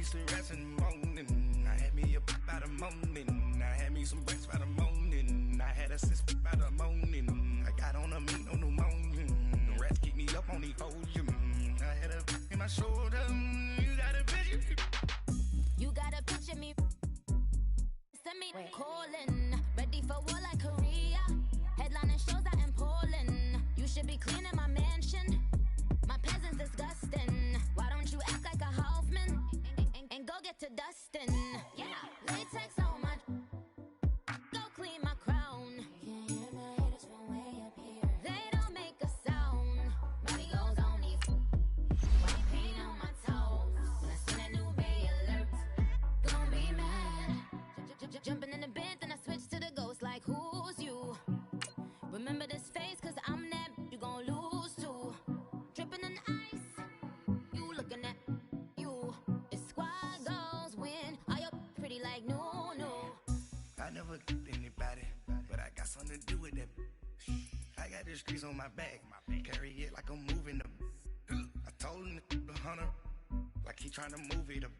me some rest in the morning. I had me a pop by the morning. I had me some breakfast by the morning. I had a sip by the morning. I got on a meat, no pneumonia. The rats keep me up on the podium. I had a in my shoulder. You got a picture. You got a picture me. Send me calling. Ready for war like Korea. Headlining shows out in Poland. You should be cleaning my mansion. My peasants disgusting. Why don't you act like a Hoffman and go get to dustin'? Yeah, latex on my. Go clean my crown. Can't hear my haters from way up here. They don't make a sound. Money goes on these. White paint on my toes. When I see that new Bay alert, gonna be mad. Jumping in the bed, then I switch to the ghost like who's you? Remember this face, cause I'm that you gon' lose too. Dripping in ice, you looking at you. It's squad goals win. Are you pretty like no? I never get anybody, but I got something to do with that. I got the streets on my back, carry it like I'm moving them. I told him the hunter, like he trying to move it up.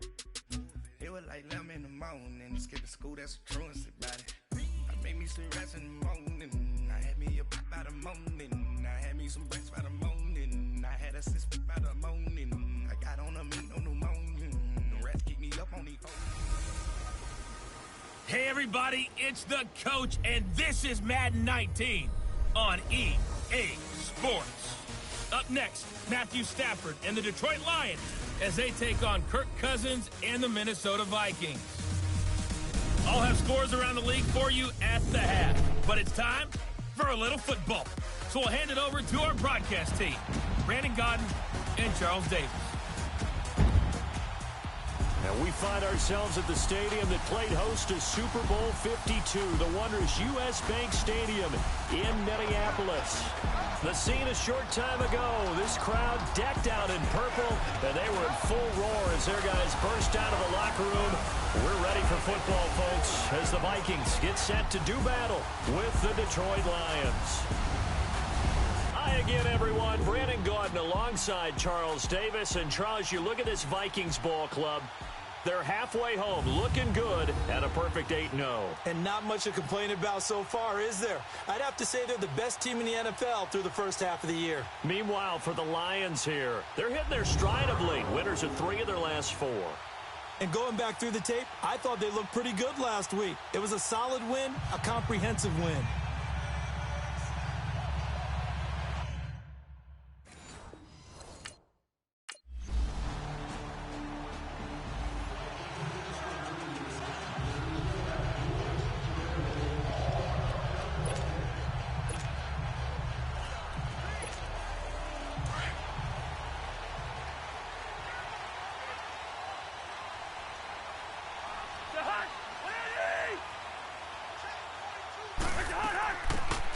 It was like 11 in the morning, skipping school, that's a truancy about it. I made me some rest in the morning. I had me a pop by the morning. I had me some breakfast by the morning. I had a sip by the morning. I got on a meat, no pneumonia. The rats keep me up on these Hey everybody, it's the coach, and this is Madden 19 on EA Sports. Up next, Matthew Stafford and the Detroit Lions as they take on Kirk Cousins and the Minnesota Vikings. I'll have scores around the league for you at the half, but it's time for a little football. So we'll hand it over to our broadcast team, Brandon Godden and Charles Davis. And we find ourselves at the stadium that played host to Super Bowl 52, the wondrous U.S. Bank Stadium in Minneapolis. The scene a short time ago, this crowd decked out in purple, and they were in full roar as their guys burst out of the locker room. We're ready for football, folks, as the Vikings get set to do battle with the Detroit Lions. Hi again, everyone. Brandon Gaudin alongside Charles Davis. And Charles, you look at this Vikings ball club. They're halfway home, looking good at a perfect 8-0. And not much to complain about so far, is there? I'd have to say they're the best team in the NFL through the first half of the year. Meanwhile, for the Lions here, they're hitting their stride of late. Winners of 3 of their last 4. And going back through the tape, I thought they looked pretty good last week. It was a solid win, a comprehensive win.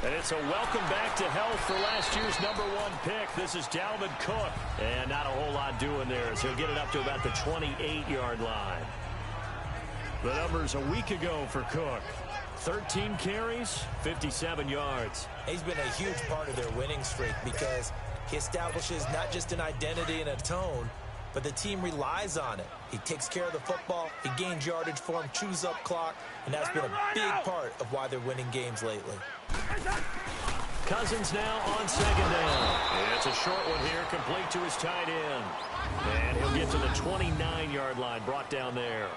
And it's a welcome back to health for last year's #1 pick. This is Dalvin Cook. And not a whole lot doing there, so he'll get it up to about the 28-yard line. The numbers a week ago for Cook. 13 carries, 57 yards. He's been a huge part of their winning streak because he establishes not just an identity and a tone, but the team relies on it. He takes care of the football, he gains yardage for him, chews up clock, and that's been a big part of why they're winning games lately. Cousins now on second down. And it's a short one here, complete to his tight end. And he'll get to the 29-yard line, brought down there.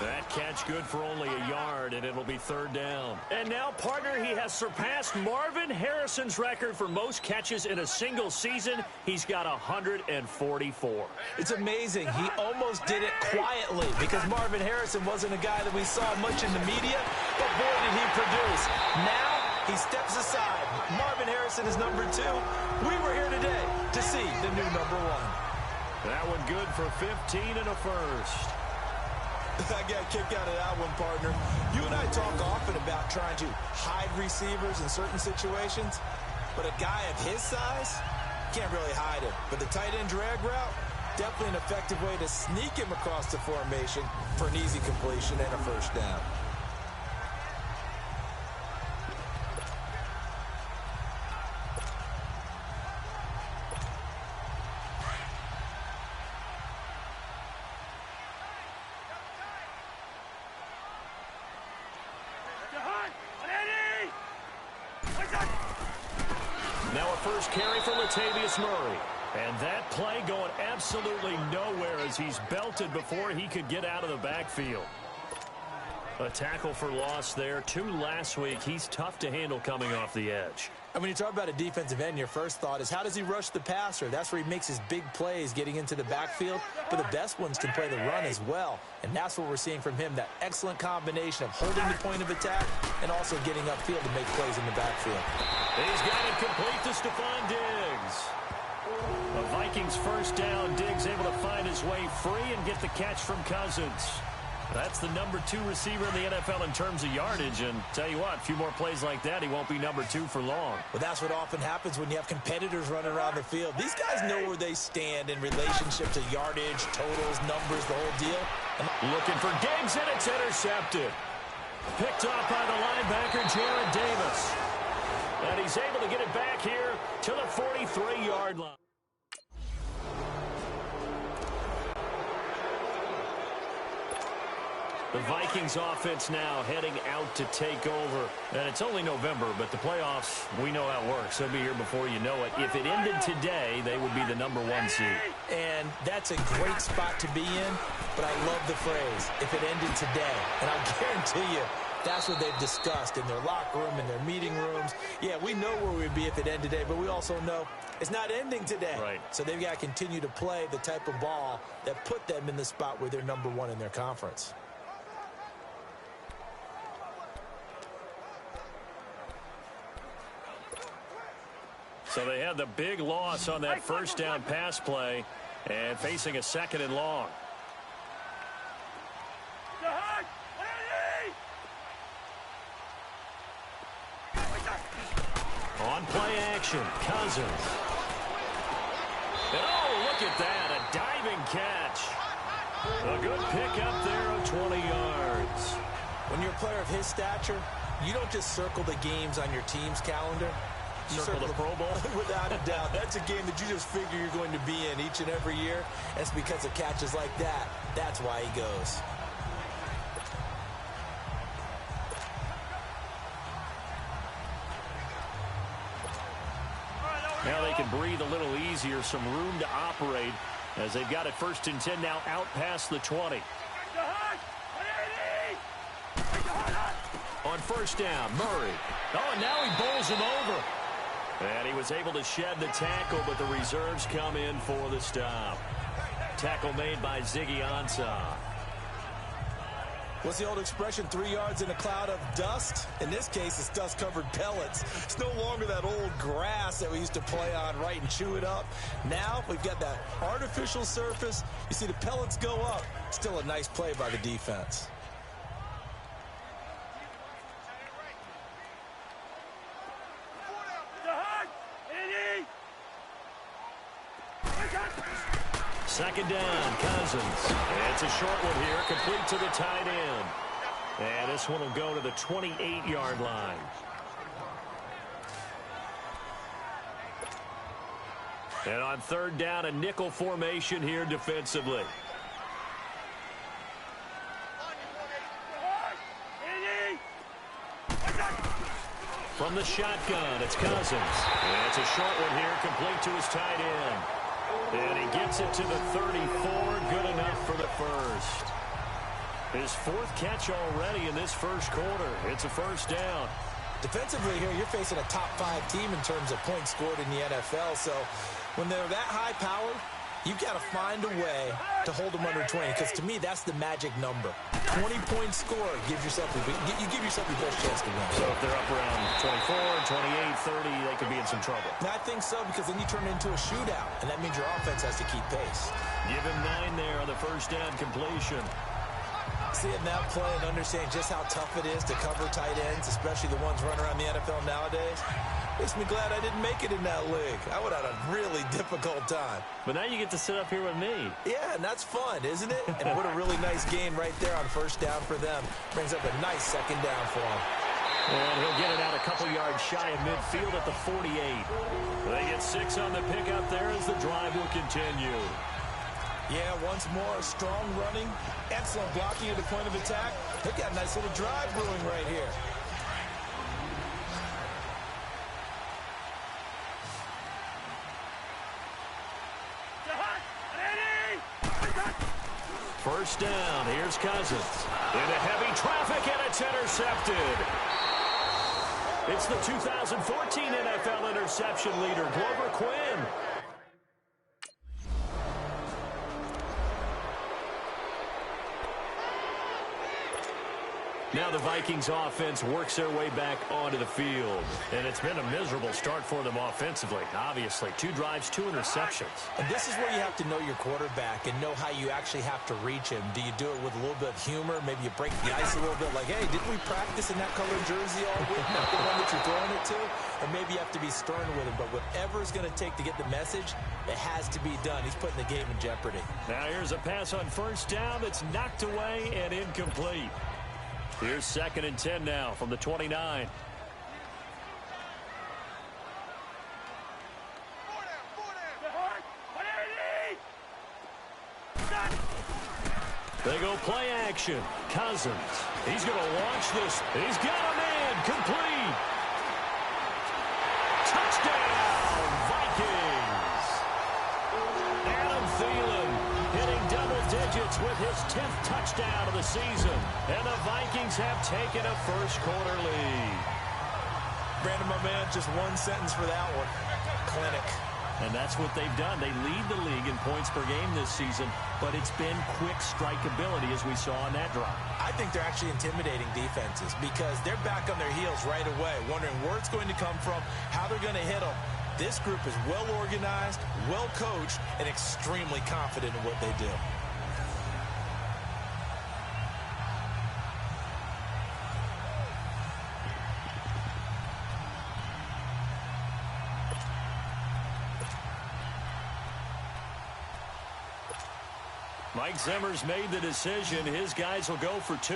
That catch good for only a yard, and it'll be third down. And now, partner, he has surpassed Marvin Harrison's record for most catches in a single season. He's got 144. It's amazing. He almost did it quietly because Marvin Harrison wasn't a guy that we saw much in the media, but boy, did he produce. Now, he steps aside. Marvin Harrison is number 2. We were here today to see the new number 1. That one good for 15 and a first. I got a kick out of that one, partner. You and I talk often about trying to hide receivers in certain situations, but a guy of his size can't really hide him. But the tight end drag route, definitely an effective way to sneak him across the formation for an easy completion and a first down. first carry for Latavius Murray. And that play going absolutely nowhere as he's belted before he could get out of the backfield. A tackle for loss there. 2 last week. He's tough to handle coming off the edge. And when you talk about a defensive end, your first thought is how does he rush the passer? That's where he makes his big plays getting into the backfield. But the best ones can play the run as well. And that's what we're seeing from him, that excellent combination of holding the point of attack and also getting upfield to make plays in the backfield. He's got it complete to Stephon Diggs. The Vikings first down. Diggs able to find his way free and get the catch from Cousins. That's the number 2 receiver in the NFL in terms of yardage. And tell you what, a few more plays like that, he won't be number 2 for long. Well, that's what often happens when you have competitors running around the field. These guys know where they stand in relationship to yardage, totals, numbers, the whole deal. Looking for Diggs, and it's intercepted. Picked off by the linebacker, Jared Davis. And he's able to get it back here to the 43-yard line. The Vikings offense now heading out to take over. And it's only November, but the playoffs, we know how it works. They'll be here before you know it. If it ended today, they would be the number 1 seed. And that's a great spot to be in, but I love the phrase, if it ended today. And I guarantee you, that's what they've discussed in their locker room, in their meeting rooms. Yeah, we know where we'd be if it ended today, but we also know it's not ending today. Right. So they've got to continue to play the type of ball that put them in the spot where they're number 1 in their conference. So they had the big loss on that first down pass play and facing a 2nd and long. On play action, Cousins. And oh, look at that, a diving catch. A good pick up there of 20 yards. When you're a player of his stature, you don't just circle the games on your team's calendar. You circle the Pro Bowl? Without a doubt. That's a game that you just figure you're going to be in each and every year. And it's because of catches like that. That's why he goes. Now they can breathe a little easier, some room to operate as they've got it 1st and 10 now out past the 20. On first down, Murray. Oh, and now he bowls him over. And he was able to shed the tackle, but the reserves come in for the stop. Tackle made by Ziggy Ansah. What's the old expression, 3 yards in a cloud of dust? In this case, it's dust-covered pellets. It's no longer that old grass that we used to play on, right, and chew it up. Now we've got that artificial surface. You see the pellets go up. Still a nice play by the defense. Second down, Cousins. It's a short one here, complete to the tight end. And this one will go to the 28-yard line. And on 3rd down, a nickel formation here defensively. From the shotgun, it's Cousins. And it's a short one here, complete to his tight end. And he gets it to the 34, good enough for the first. His 4th catch already in this first quarter. It's a first down. Defensively here, you're facing a top 5 team in terms of points scored in the NFL. So when they're that high powered, you've got to find a way to hold them under 20. Because to me, that's the magic number. 20-point score gives yourself you give yourself your best chance to win. So if they're up around 24, 28, 30, they could be in some trouble. And I think so, because then you turn it into a shootout, and that means your offense has to keep pace. Give him 9 there on the first down completion. Seeing that play and understanding just how tough it is to cover tight ends, especially the ones running around the NFL nowadays, makes me glad I didn't make it in that league. I would have had a really difficult time. But now you get to sit up here with me. Yeah, and that's fun, isn't it? And what a really nice gain right there on first down for them. Brings up a nice second down for him. And he'll get it out a couple yards shy of midfield at the 48. They get 6 on the pickup there as the drive will continue. Yeah, once more, strong running, excellent blocking at the point of attack. They've got a nice little drive brewing right here. First down. Here's Cousins. Into heavy traffic, and it's intercepted. It's the 2014 NFL interception leader, Glover Quinn. Now the Vikings offense works their way back onto the field. And it's been a miserable start for them offensively, obviously. 2 drives, 2 interceptions. And this is where you have to know your quarterback and know how you actually have to reach him. Do you do it with a little bit of humor? Maybe you break the ice a little bit like, hey, didn't we practice in that colored jersey all week? Not the one that you're throwing it to? Or maybe you have to be stern with him. But whatever it's going to take to get the message, it has to be done. He's putting the game in jeopardy. Now here's a pass on first down that's knocked away and incomplete. Here's 2nd and 10 now from the 29. They go play action. Cousins. He's going to launch this. He's got a man. Complete. Touchdown, Vikings. Adam Thielen hitting double digits with his 10th touchdown of the season. And the Vikings have taken a first-quarter lead. Brandon, my man, just one sentence for that one. Clinic. And that's what they've done. They lead the league in points per game this season, but it's been quick strike ability as we saw on that drive. I think they're actually intimidating defenses because they're back on their heels right away, wondering where it's going to come from, how they're going to hit them. This group is well organized, well coached, and extremely confident in what they do. Mike Zimmer's made the decision. His guys will go for 2.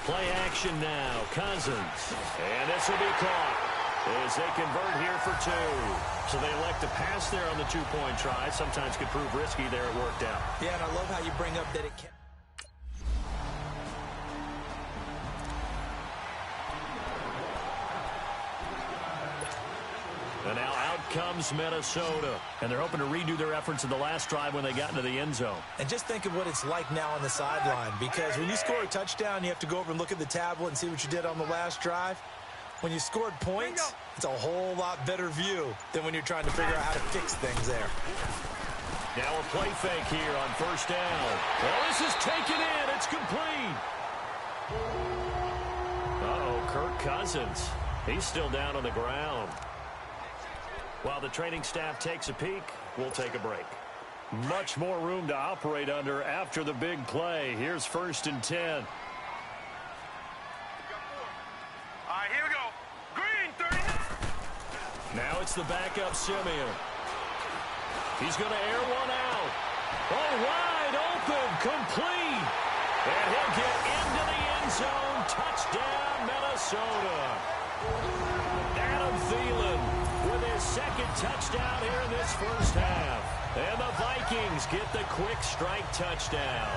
Play action now. Cousins. And this will be caught as they convert here for 2. So they elect to pass there on the 2-point try. Sometimes could prove risky there. It worked out. Yeah, and I love how you bring up that it can. And now out comes Minnesota. And they're hoping to redo their efforts in the last drive when they got into the end zone. And just think of what it's like now on the sideline, because when you score a touchdown, you have to go over and look at the tablet and see what you did on the last drive. When you scored points, it's a whole lot better view than when you're trying to figure out how to fix things there. Now a play fake here on first down. Well, this is taken in. It's complete. Uh-oh, Kirk Cousins. He's still down on the ground. While the training staff takes a peek, we'll take a break. Much more room to operate under after the big play. Here's 1st and 10. All right, here we go. Green, 39. Now it's the backup Simeon. He's going to air one out. Oh, wide open, complete. And he'll get into the end zone. Touchdown, Minnesota. Adam Thielen with his 2nd touchdown here in this first half. And the Vikings get the quick strike touchdown.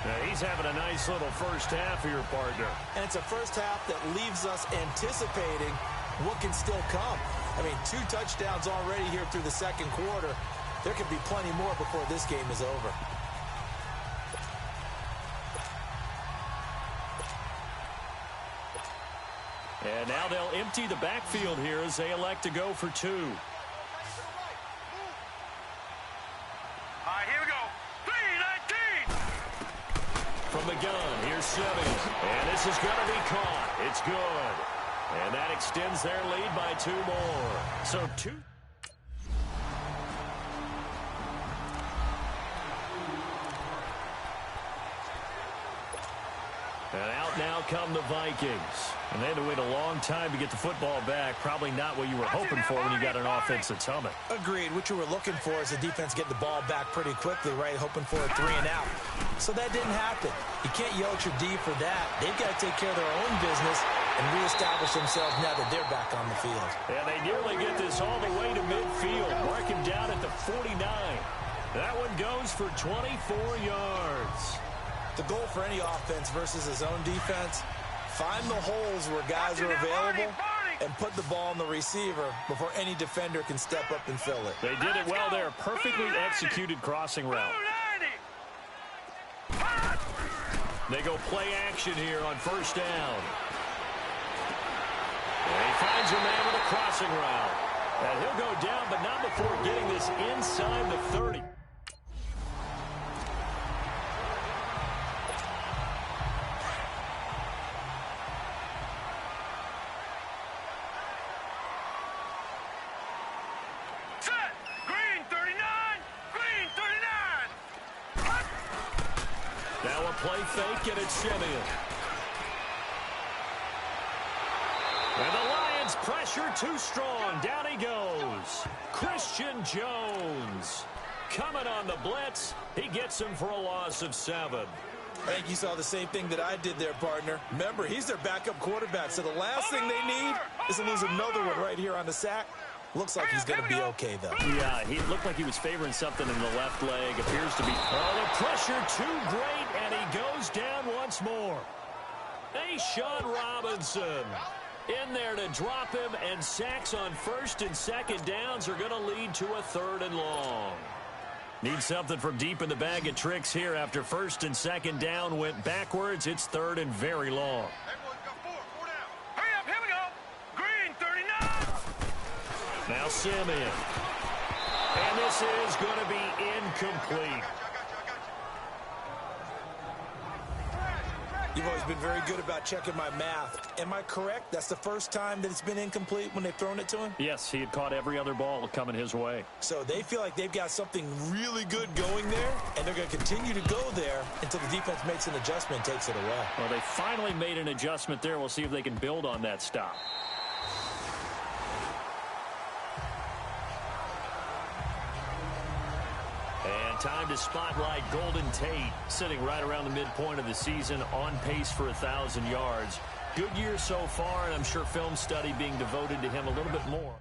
Now he's having a nice little first half here, partner. And it's a first half that leaves us anticipating what can still come. I mean, 2 touchdowns already here through the 2nd quarter. There could be plenty more before this game is over. And now they'll empty the backfield here as they elect to go for 2. All right, here we go. 3-19. From the gun, here's Simeon. And this is going to be caught. It's good. And that extends their lead by 2 more. So 2. And out now come the Vikings. And they had to wait a long time to get the football back. Probably not what you were hoping for when you got an offense that's humming. Agreed. What you were looking for is the defense get the ball back pretty quickly, right? Hoping for a 3 and out. So that didn't happen. You can't yell at your D for that. They've got to take care of their own business and reestablish themselves now that they're back on the field. And they nearly get this all the way to midfield. Mark him down at the 49. That one goes for 24 yards. The goal for any offense versus his own defense, Find the holes where guys are available and put the ball on the receiver before any defender can step up and fill it. They did it well there. Perfectly executed crossing route. They go play action here on first down. And he finds a man with a crossing route. And he'll go down, but not before getting this inside the 30. Now a play fake, and it's Simeon. And the Lions pressure too strong. Down he goes. Christian Jones coming on the blitz. He gets him for a loss of 7. I think you saw the same thing that I did there, partner. Remember, he's their backup quarterback, so the last thing they need is to lose another one right here on the sack. Looks like he's going to be okay, though. Yeah, he looked like he was favoring something in the left leg. Appears to be. Oh, the pressure too great, and he goes down once more. Hey, Sean Robinson in there to drop him, and sacks on first and second downs are going to lead to a 3rd and long. Need something from deep in the bag of tricks here after first and second down went backwards. It's 3rd and very long. Now Simeon. And this is going to be incomplete. You've always been very good about checking my math. Am I correct? That's the first time that it's been incomplete when they've thrown it to him? Yes, he had caught every other ball coming his way. So they feel like they've got something really good going there, and they're going to continue to go there until the defense makes an adjustment and takes it away. Well, they finally made an adjustment there. We'll see if they can build on that stop. And time to spotlight Golden Tate, sitting right around the midpoint of the season, on pace for 1,000 yards. Good year so far, and I'm sure film study being devoted to him a little bit more.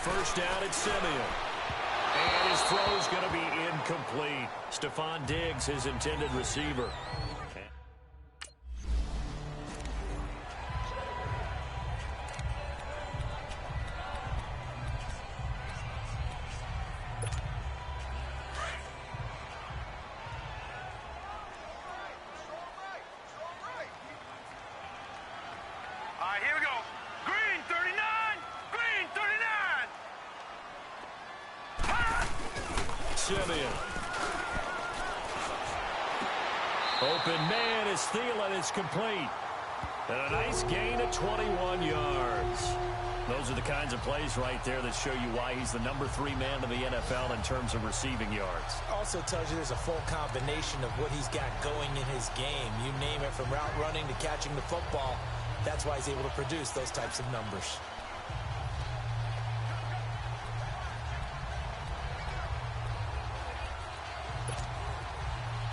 First down at Simeon. And his throw's going to be incomplete. Stephon Diggs, his intended receiver. Here we go. Green 39. Green 39. Simeon. Open man is Thielen. It's complete. And a nice gain of 21 yards. Those are the kinds of plays right there that show you why he's the number 3 man in the NFL in terms of receiving yards. Also tells you there's a full combination of what he's got going in his game. You name it, from route running to catching the football. That's why he's able to produce those types of numbers.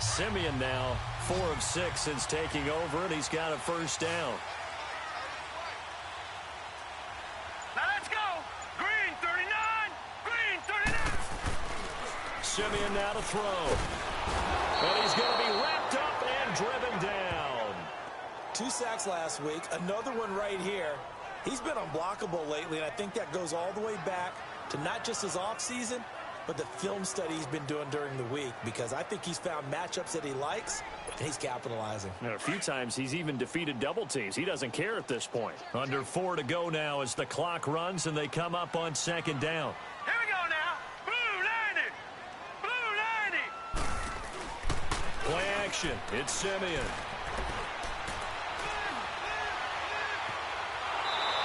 Simeon now 4 of 6 since taking over, and he's got a first down. Now let's go. Green 39. Green 39. Simeon now to throw. And he's going to be wrapped up and driven down. 2 sacks last week, another one right here. He's been unblockable lately, and I think that goes all the way back to not just his offseason, but the film study he's been doing during the week, because I think he's found matchups that he likes, and he's capitalizing. A few times he's even defeated double teams. He doesn't care at this point. Under 4 to go now as the clock runs, and they come up on second down. Here we go now. Blue 90. Blue 90. Play action. It's Simeon.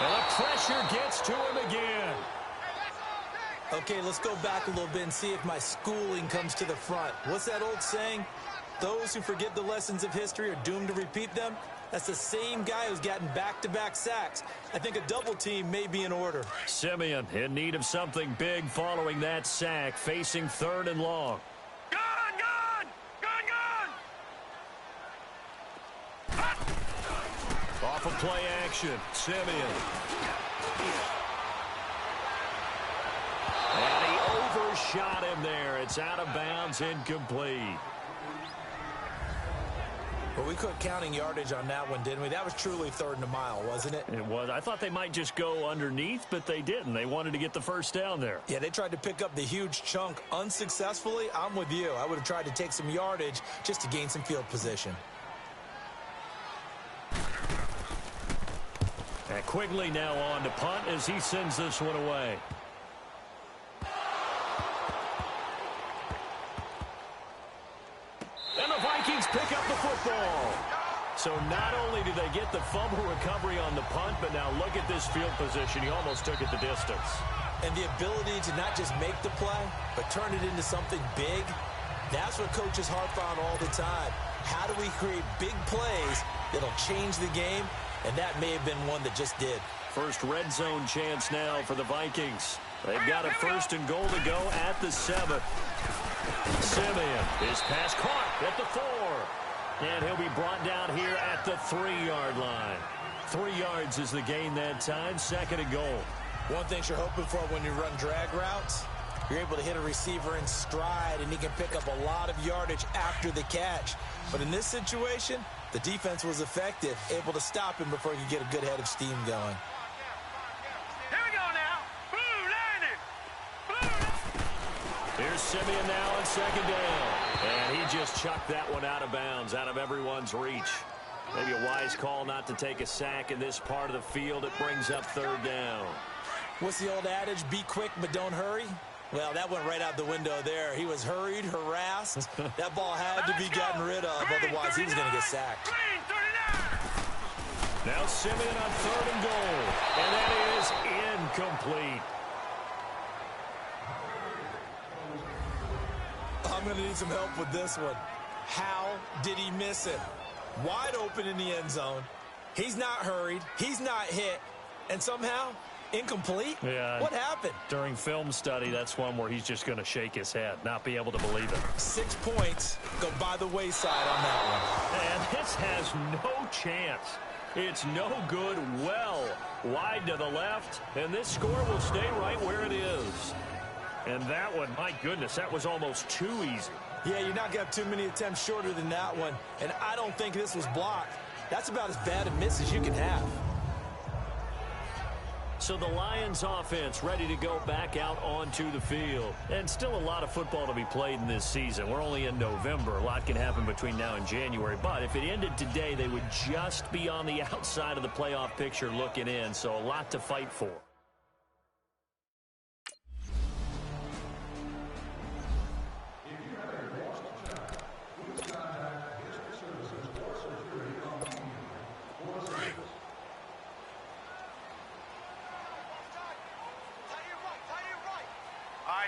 And the pressure gets to him again. Okay, let's go back a little bit and see if my schooling comes to the front. What's that old saying? Those who forget the lessons of history are doomed to repeat them. That's the same guy who's gotten back-to-back sacks. I think a double team may be in order. Simeon in need of something big following that sack, facing 3rd and long. Gun! Off of play action, Simeon. And he overshot him there. It's out of bounds, incomplete. Well, we quit counting yardage on that one, didn't we? That was truly 3rd and a mile, wasn't it? It was. I thought they might just go underneath, but they didn't. They wanted to get the first down there. Yeah, they tried to pick up the huge chunk unsuccessfully. I'm with you. I would have tried to take some yardage just to gain some field position. And Quigley now on to punt as he sends this one away. And the Vikings pick up the football. So not only did they get the fumble recovery on the punt, but now look at this field position. He almost took it the distance. And the ability to not just make the play, but turn it into something big, that's what coaches harp on all the time. How do we create big plays that'll change the game? And that may have been one that just did. First red zone chance now for the Vikings. They've got a 1st and goal to go at the 7th. Simeon, his pass caught at the 4. And he'll be brought down here at the 3-yard line. 3 yards is the gain that time, 2nd and goal. One thing you're hoping for when you run drag routes, you're able to hit a receiver in stride, and he can pick up a lot of yardage after the catch. But in this situation, the defense was effective, able to stop him before he could get a good head of steam going. Here we go now. Blue, landing. Here's Simeon now on 2nd down. And he just chucked that one out of bounds, out of everyone's reach. Maybe a wise call not to take a sack in this part of the field. It brings up 3rd down. What's the old adage? Be quick, but don't hurry. Well, that went right out the window there. He was hurried, harassed. That ball had to be gotten rid of, otherwise he was going to get sacked. Green 39. Now Simeon on 3rd and goal. And that is incomplete. I'm going to need some help with this one. How did he miss it? Wide open in the end zone. He's not hurried. He's not hit. And somehow, incomplete? Yeah. What happened? During film study, that's one where he's just going to shake his head, not be able to believe it. 6 points go by the wayside on that one. And this has no chance. It's no good, well wide to the left, and this score will stay right where it is. And that one, my goodness, that was almost too easy. Yeah, you're not going to have too many attempts shorter than that one, and I don't think this was blocked. That's about as bad a miss as you can have. So the Lions offense ready to go back out onto the field. And still a lot of football to be played in this season. We're only in November. A lot can happen between now and January. But if it ended today, they would just be on the outside of the playoff picture looking in. So a lot to fight for.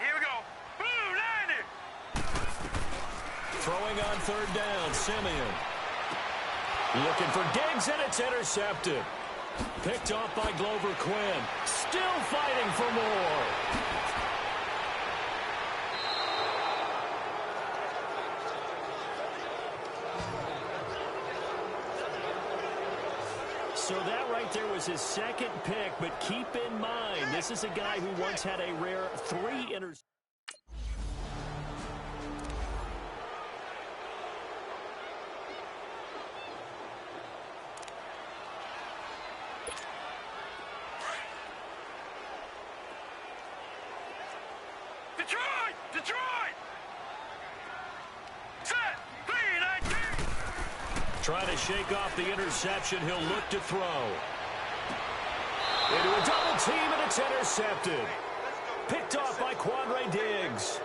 Here we go. Blue, landing. Throwing on 3rd down, Simeon. Looking for Diggs, and it's intercepted. Picked off by Glover Quinn. Still fighting for more. So that right there was his 2nd pick, but keep in mind, this is a guy who once had a rare 3 interceptions. Detroit! Set! 3-19! Trying to shake off the interception. He'll look to throw. Into a double team, and it's intercepted. Picked off by Quandre Diggs.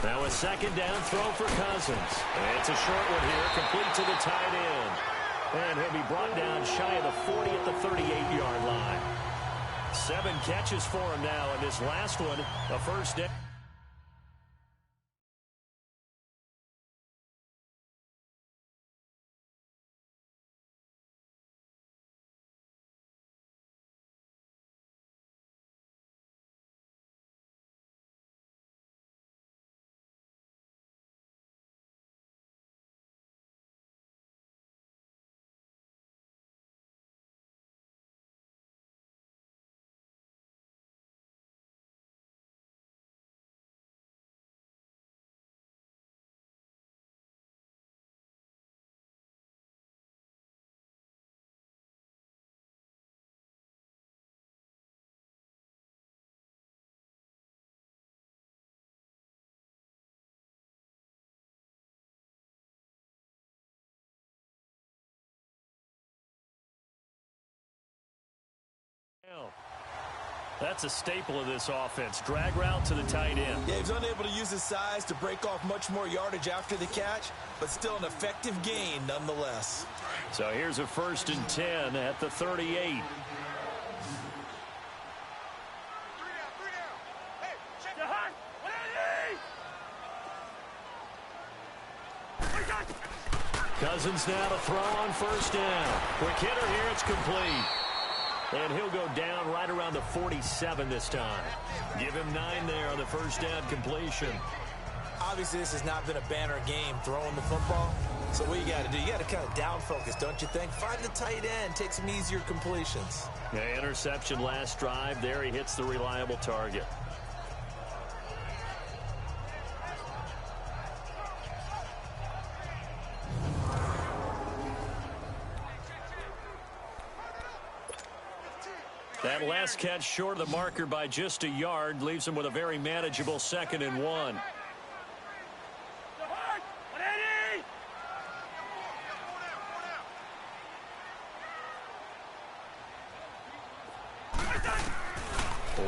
Now a second down throw for Cousins. It's a short one here, complete to the tight end. And he'll be brought down shy of the 40 at the 38-yard line. 7 catches for him now, and this last one, a first down. That's a staple of this offense. Drag route to the tight end. Yeah, he was unable to use his size to break off much more yardage after the catch, but still an effective gain nonetheless. So here's a 1st and 10 at the 38. Cousins now to throw on 1st down. Quick hitter here, it's complete. And he'll go down right around the 47 this time. Give him 9 there on the 1st down completion. Obviously, this has not been a banner game throwing the football. So what you got to do, you got to kind of down focus, don't you think? Find the tight end, take some easier completions. Yeah, interception last drive. There he hits the reliable target. That last catch short of the marker by just a yard leaves him with a very manageable 2nd and 1.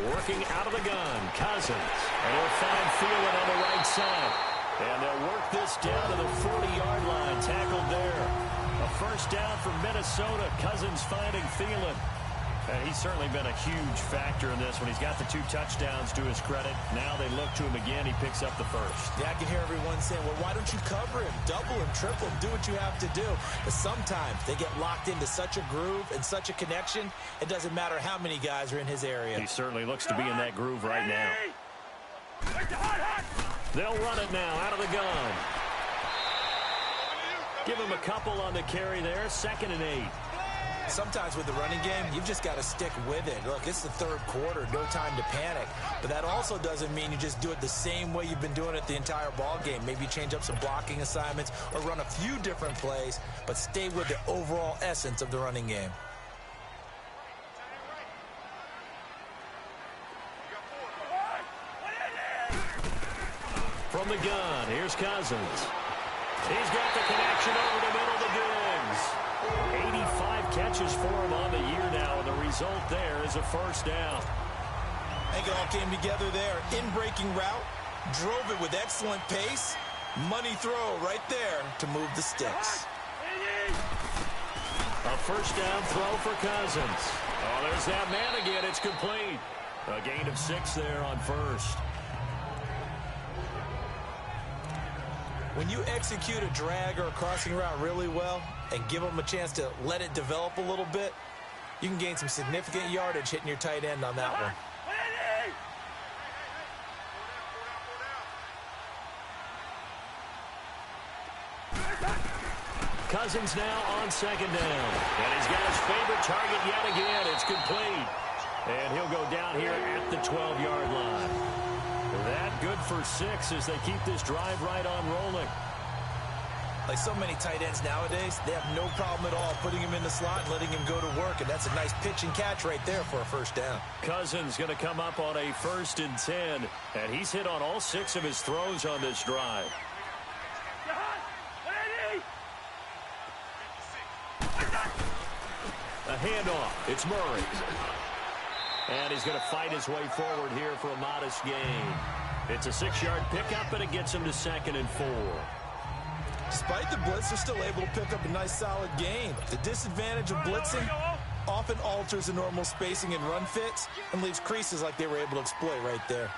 Working out of the gun, Cousins. And he'll find Thielen on the right side. And they'll work this down to the 40-yard line, tackled there. A 1st down for Minnesota. Cousins finding Thielen. And he's certainly been a huge factor in this one. He's got the 2 touchdowns to his credit. Now they look to him again. He picks up the 1st. Yeah, I can hear everyone saying, well, why don't you cover him? Double him, triple him, do what you have to do. But sometimes they get locked into such a groove and such a connection, it doesn't matter how many guys are in his area. He certainly looks to be in that groove right now. They'll run it now out of the gun. Give him a couple on the carry there. 2nd and 8. Sometimes with the running game, you've just got to stick with it. Look, it's the 3rd quarter, no time to panic. But that also doesn't mean you just do it the same way you've been doing it the entire ball game. Maybe change up some blocking assignments or run a few different plays, but stay with the overall essence of the running game. From the gun, here's Cousins. He's got the connection over the middle to Diggs. 85 catches for him on the year now, and the result there is a 1st down. I think it all came together there. In-breaking route, drove it with excellent pace. Money throw right there to move the sticks. A 1st down throw for Cousins. Oh, there's that man again. It's complete. A gain of 6 there on 1st. When you execute a drag or a crossing route really well and give them a chance to let it develop a little bit, you can gain some significant yardage hitting your tight end on that one. Cousins now on 2nd down. And he's got his favorite target yet again. It's complete. And he'll go down here at the 12-yard line. That good for 6 as they keep this drive right on rolling. Like so many tight ends nowadays, they have no problem at all putting him in the slot and letting him go to work. And that's a nice pitch and catch right there for a 1st down. Cousins going to come up on a 1st and 10. And he's hit on all 6 of his throws on this drive. A handoff. It's Murray. And he's going to fight his way forward here for a modest gain. It's a 6-yard pickup, and it gets him to 2nd and 4. Despite the blitz, they're still able to pick up a nice, solid gain. The disadvantage of blitzing often alters the normal spacing and run fits and leaves creases like they were able to exploit right there.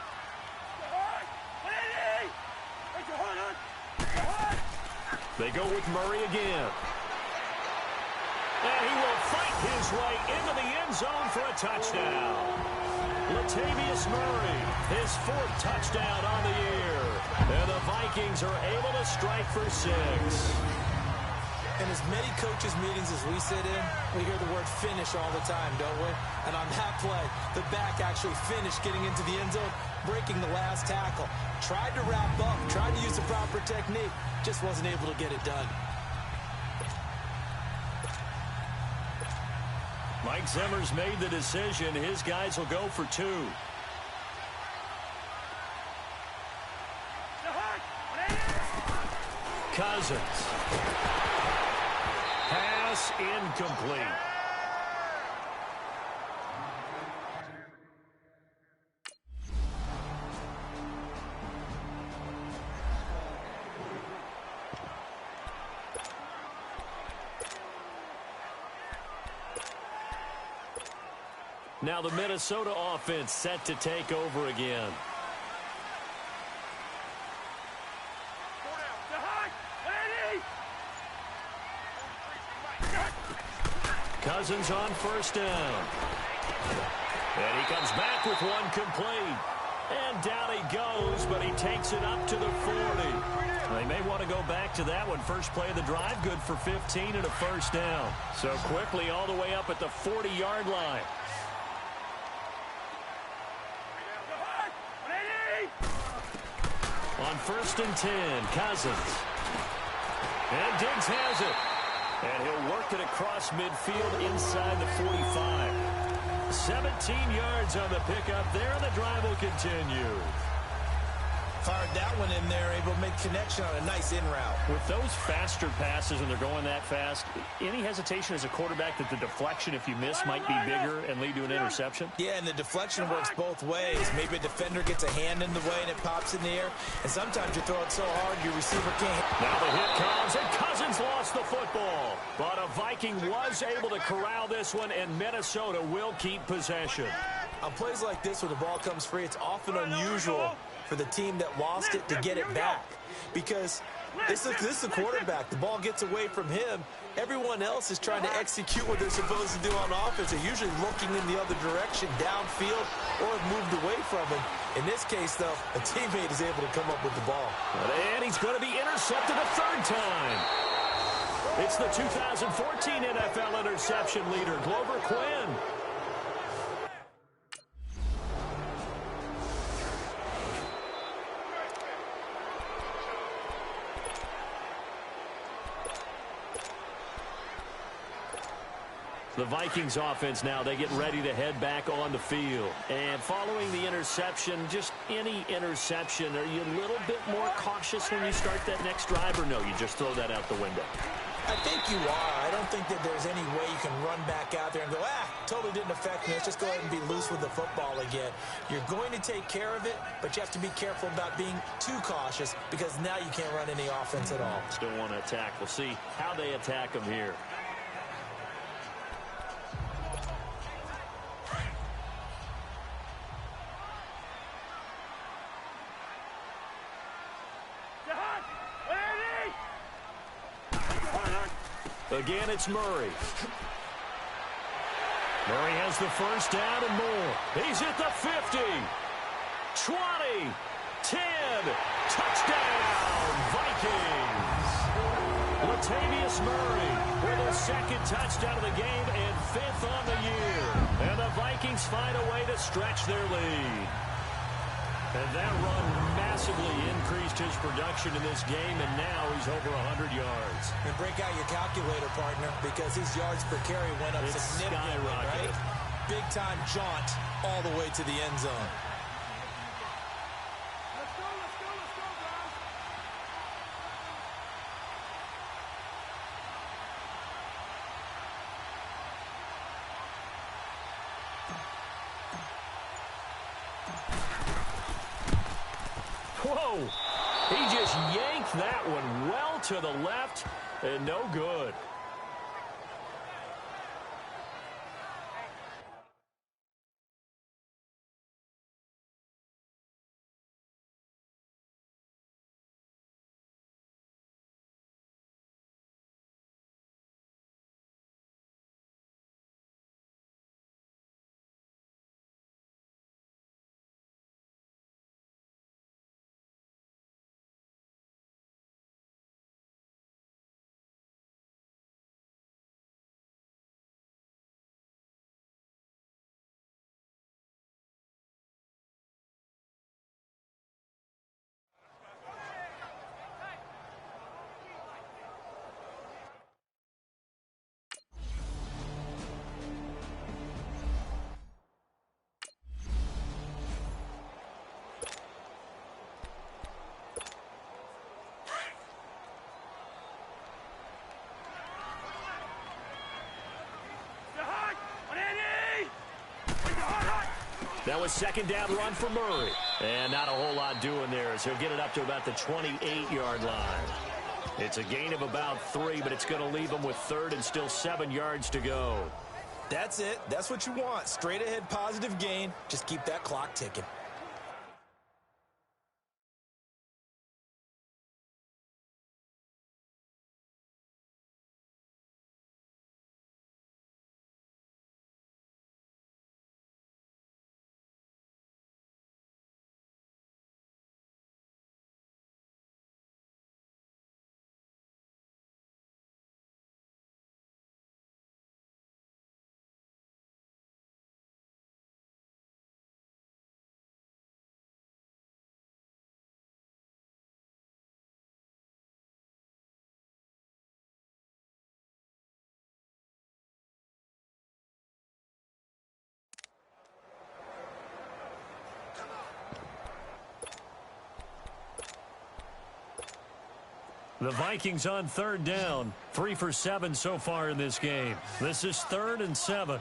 They go with Murray again. And he will fight his way into the end zone for a touchdown. Latavius Murray, his 4th touchdown on the year. And the Vikings are able to strike for 6. In as many coaches' meetings as we sit in, we hear the word finish all the time, don't we? And on that play, the back actually finished getting into the end zone, breaking the last tackle. Tried to wrap up, tried to use the proper technique, just wasn't able to get it done. Mike Zimmer's made the decision. His guys will go for 2. Cousins. Pass incomplete. Now the Minnesota offense set to take over again. Cousins on 1st down. And he comes back with one complete. And down he goes, but he takes it up to the 40. They may want to go back to that one. First play of the drive, good for 15 and a 1st down. So quickly all the way up at the 40-yard line. On 1st and 10, Cousins. And Diggs has it. And he'll work it across midfield inside the 45. 17 yards on the pickup there, and the drive will continue. Fired that one in there, able to make connection on a nice in route. With those faster passes and they're going that fast, any hesitation as a quarterback that the deflection, if you miss, might be bigger and lead to an interception? Yeah, and the deflection works both ways. Maybe a defender gets a hand in the way and it pops in the air, and sometimes you throw it so hard your receiver can't. Now the hit comes, and Cousins lost the football. But a Viking was able to corral this one, and Minnesota will keep possession. On plays like this where the ball comes free, it's often unusual for the team that lost it to get it back, because this is the quarterback. The ball gets away from him. Everyone else is trying to execute what they're supposed to do on offense. They're usually looking in the other direction, downfield, or have moved away from him. In this case, though, a teammate is able to come up with the ball. And he's going to be intercepted a 3rd time. It's the 2014 NFL interception leader, Glover Quinn. The Vikings offense now, they get ready to head back on the field. And following the interception, just any interception, are you a little bit more cautious when you start that next drive, or no, you just throw that out the window? I think you are. I don't think that there's any way you can run back out there and go, totally didn't affect me. Let's just go ahead and be loose with the football again. You're going to take care of it, but you have to be careful about being too cautious, because now you can't run any offense at all. Still want to attack. We'll see how they attack them here. Again, it's Murray. Murray has the 1st down and more. He's at the 50. 20. 10. Touchdown, Vikings. Latavius Murray with his 2nd touchdown of the game and 5th on the year. And the Vikings find a way to stretch their lead. And that run massively increased his production in this game, and now he's over 100 yards. And break out your calculator, partner, because his yards per carry went up significantly, right? Big-time jaunt all the way to the end zone. Whoa! He just yanked that one well to the left, and no good. That was second down run for Murray. And not a whole lot doing there as he'll get it up to about the 28-yard line. It's a gain of about 3, but it's going to leave him with third and still 7 yards to go. That's it. That's what you want. Straight ahead positive gain. Just keep that clock ticking. The Vikings on third down, 3 for 7 so far in this game. This is 3rd and 7.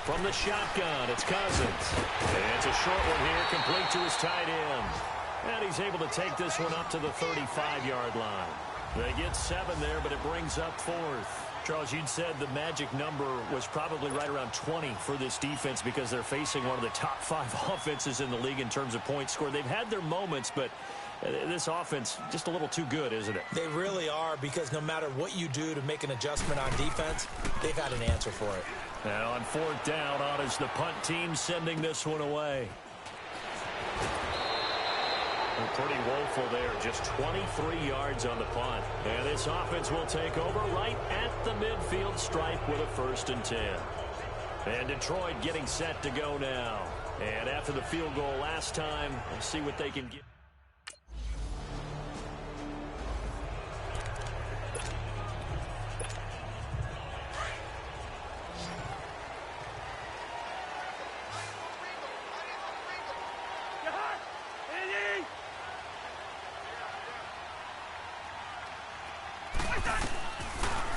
From the shotgun, it's Cousins. And it's a short one here, complete to his tight end. And he's able to take this one up to the 35-yard line. They get 7 there, but it brings up 4th. Charles, you'd said the magic number was probably right around 20 for this defense because they're facing one of the top 5 offenses in the league in terms of points scored. They've had their moments, but This offense just a little too good, isn't it? They really are, because no matter what you do to make an adjustment on defense, they've had an answer for it. And on fourth down, on is the punt team sending this one away. Pretty woeful there. Just 23 yards on the punt. And this offense will take over right at the midfield stripe with a 1st and 10. And Detroit getting set to go now. And after the field goal last time, we'll see what they can get.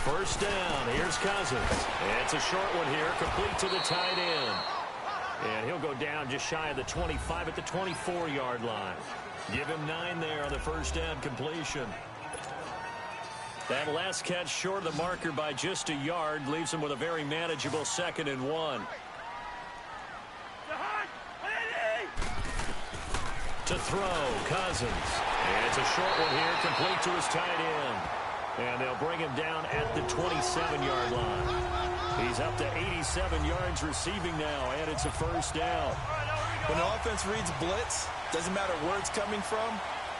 First down. Here's Cousins. And it's a short one here, complete to the tight end. And he'll go down just shy of the 25 at the 24-yard line. Give him 9 there on the first down completion. That last catch short of the marker by just a yard leaves him with a very manageable 2nd and 1. To throw, Cousins. And it's a short one here, complete to his tight end. And they'll bring him down at the 27-yard line. He's up to 87 yards receiving now, and it's a first down. When the offense reads blitz, doesn't matter where it's coming from,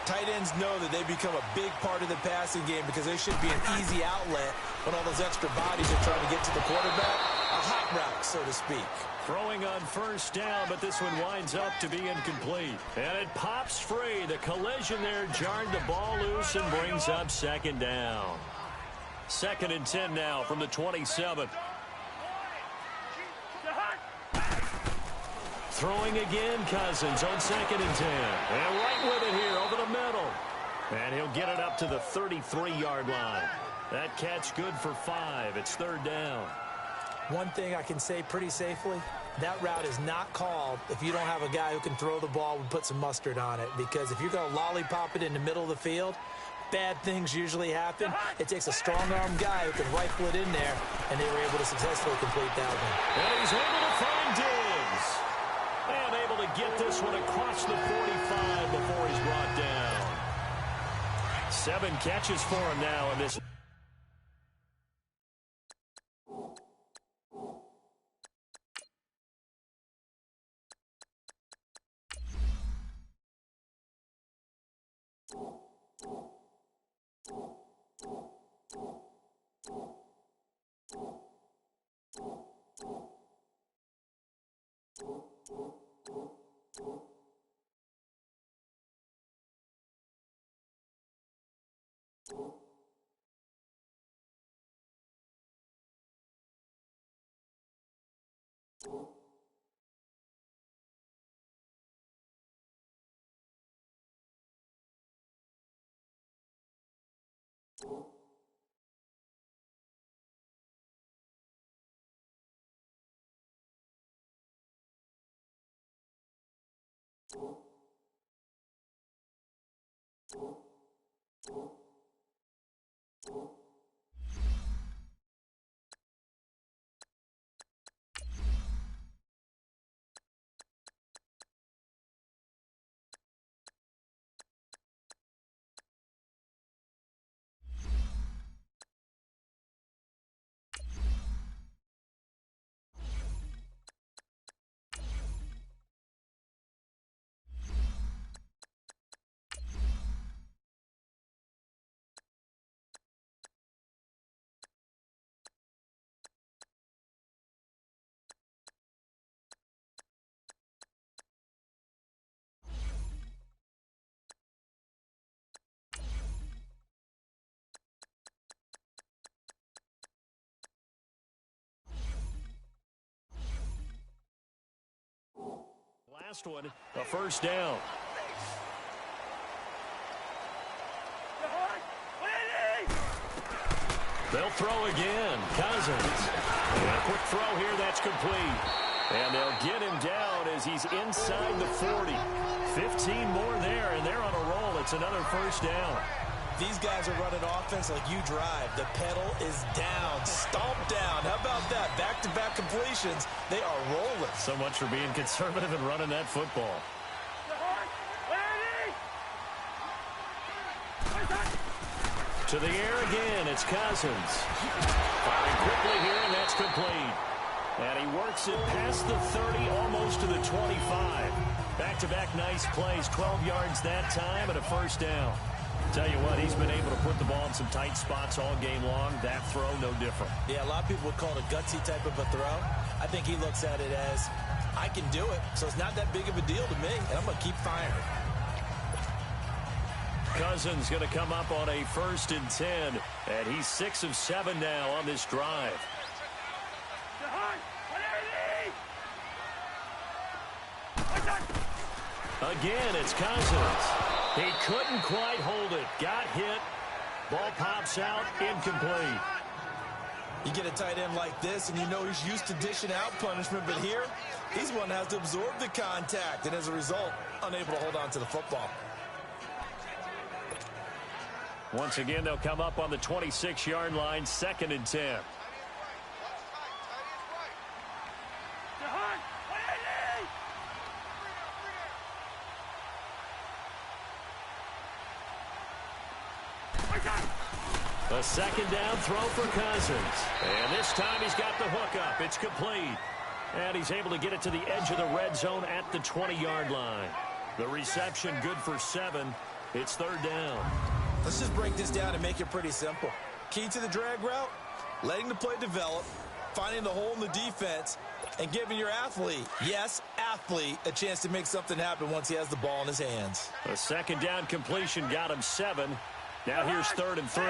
tight ends know that they become a big part of the passing game because they should be an easy outlet when all those extra bodies are trying to get to the quarterback. A hot route, so to speak. Throwing on first down, but this one winds up to be incomplete. And it pops free. The collision there jarred the ball loose and brings up 2nd down. 2nd and 10 now from the 27. Throwing again, Cousins on 2nd and 10. And right with it here over the middle. And he'll get it up to the 33-yard line. That catch good for 5. It's 3rd down. One thing I can say pretty safely, that route is not called if you don't have a guy who can throw the ball and put some mustard on it. Because if you're going to lollipop it in the middle of the field, bad things usually happen. It takes a strong-arm guy who can rifle it in there, and they were able to successfully complete that one. And he's able to find Diggs. And able to get this one across the 45 before he's brought down. 7 catches for him now in this. Last one, a first down. They'll throw again. Cousins. And a quick throw here, that's complete. And they'll get him down as he's inside the 40. 15 more there, and they're on a roll. It's another first down. These guys are running offense like you drive. The pedal is down, stomped down. How about that? Back-to-back completions. They are rolling. So much for being conservative and running that football. To the air again, it's Cousins. Firing quickly here, and that's complete. And he works it past the 30, almost to the 25. Back-to-back nice plays, 12 yards that time, and a first down. Tell you what, he's been able to put the ball in some tight spots all game long. That throw, no different. Yeah, a lot of people would call it a gutsy type of a throw. I think he looks at it as, I can do it, so it's not that big of a deal to me, and I'm going to keep firing. Cousins going to come up on a 1st and 10, and he's 6 of 7 now on this drive. Again, it's Cousins. He couldn't quite hold it. Got hit. Ball pops out, incomplete. You get a tight end like this, and you know he's used to dishing out punishment, but here, he's one that has to absorb the contact, and as a result, unable to hold on to the football. Once again, they'll come up on the 26-yard line, 2nd and 10. A 2nd down throw for Cousins. And this time he's got the hook up. It's complete. And he's able to get it to the edge of the red zone at the 20-yard line. The reception good for 7. It's 3rd down. Let's just break this down and make it pretty simple. Key to the drag route, letting the play develop, finding the hole in the defense, and giving your athlete, yes, athlete, a chance to make something happen once he has the ball in his hands. A 2nd down completion got him 7. Now here's 3rd and 3.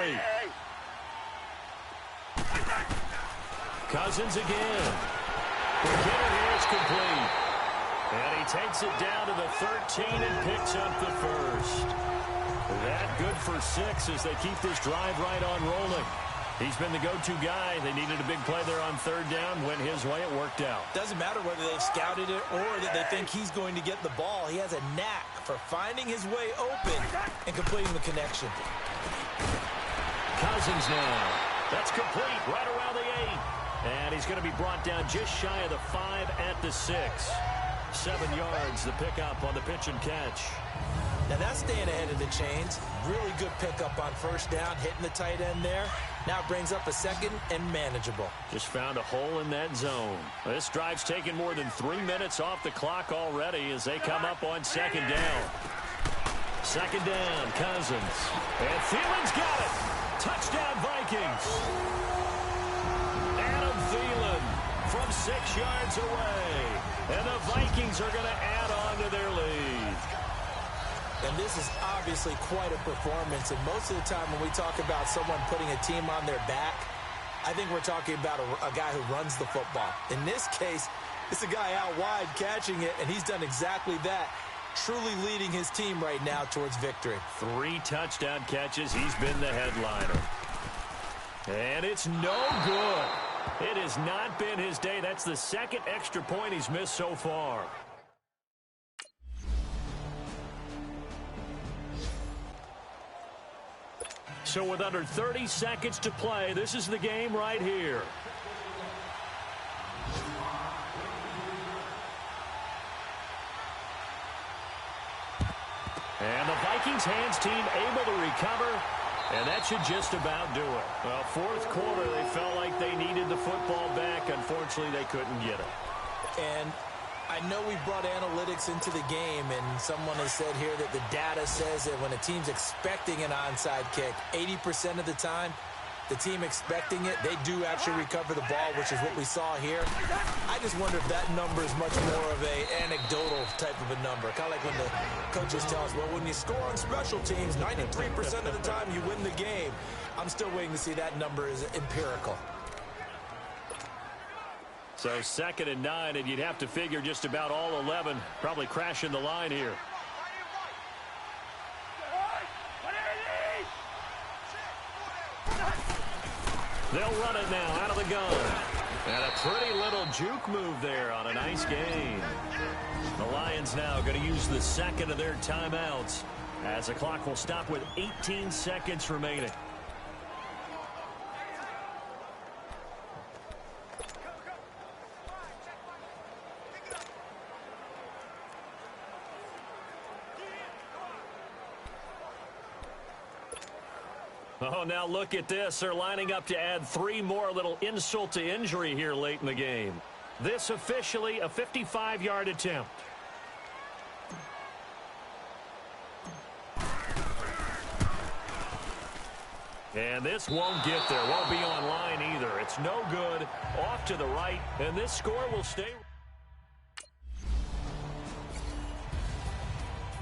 Cousins again. The hitter here is complete. And he takes it down to the 13 and picks up the first. That good for 6 as they keep this drive right on rolling. He's been the go-to guy. They needed a big play there on 3rd down. Went his way. It worked out. Doesn't matter whether they've scouted it or that they think he's going to get the ball. He has a knack for finding his way open and completing the connection. Cousins now. That's complete right around the 8. And he's going to be brought down just shy of the 5 at the 6. 7 yards, the pickup on the pitch and catch. Now that's staying ahead of the chains. Really good pickup on 1st down, hitting the tight end there. Now it brings up a 2nd and manageable. Just found a hole in that zone. This drive's taken more than 3 minutes off the clock already as they come up on 2nd down. 2nd down, Cousins. And Thielen's got it. Touchdown, Vikings. Adam Thielen from 6 yards away. And the Vikings are going to add on to their lead. And this is obviously quite a performance. And most of the time when we talk about someone putting a team on their back, I think we're talking about a guy who runs the football. In this case, it's a guy out wide catching it, and he's done exactly that. Truly leading his team right now towards victory. 3 touchdown catches. He's been the headliner. And it's no good. It has not been his day. That's the 2nd extra point he's missed so far. So with under 30 seconds to play, this is the game right here. And the Vikings hands team able to recover, and that should just about do it. Well, 4th quarter, they felt like they needed the football back. Unfortunately, they couldn't get it. And I know we brought analytics into the game, and someone has said here that the data says that when a team's expecting an onside kick, 80% of the time, the team expecting it, they do actually recover the ball, which is what we saw here. I just wonder if that number is much more of an anecdotal type of a number. Kind of like when the coaches tell us, well, when you score on special teams, 93% of the time you win the game. I'm still waiting to see that number is empirical. So 2nd and 9, and you'd have to figure just about all 11 probably crashing the line here. They'll run it now out of the gun. And a pretty little juke move there on a nice gain. The Lions now going to use the 2nd of their timeouts as the clock will stop with 18 seconds remaining. Oh, now look at this. They're lining up to add 3 more, little insult to injury here late in the game. This officially a 55-yard attempt. And this won't get there. Won't be on line either. It's no good. Off to the right. And this score will stay.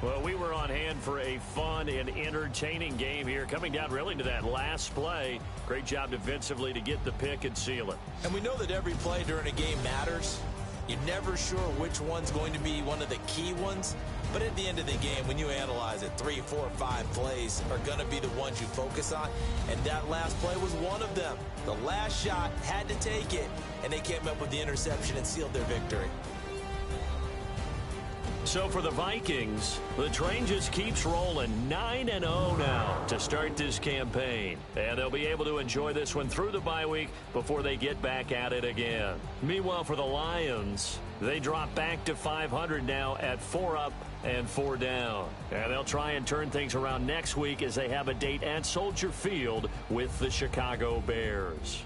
Well, we were on hand for a fun and entertaining game here. Coming down really to that last play. Great job defensively to get the pick and seal it. And we know that every play during a game matters. You're never sure which one's going to be one of the key ones. But at the end of the game, when you analyze it, 3, 4, 5 plays are going to be the ones you focus on. And that last play was one of them. The last shot had to take it, and they came up with the interception and sealed their victory. So for the Vikings, the train just keeps rolling 9-0 now to start this campaign. And they'll be able to enjoy this one through the bye week before they get back at it again. Meanwhile, for the Lions, they drop back to 500 now at 4 up and 4 down. And they'll try and turn things around next week as they have a date at Soldier Field with the Chicago Bears.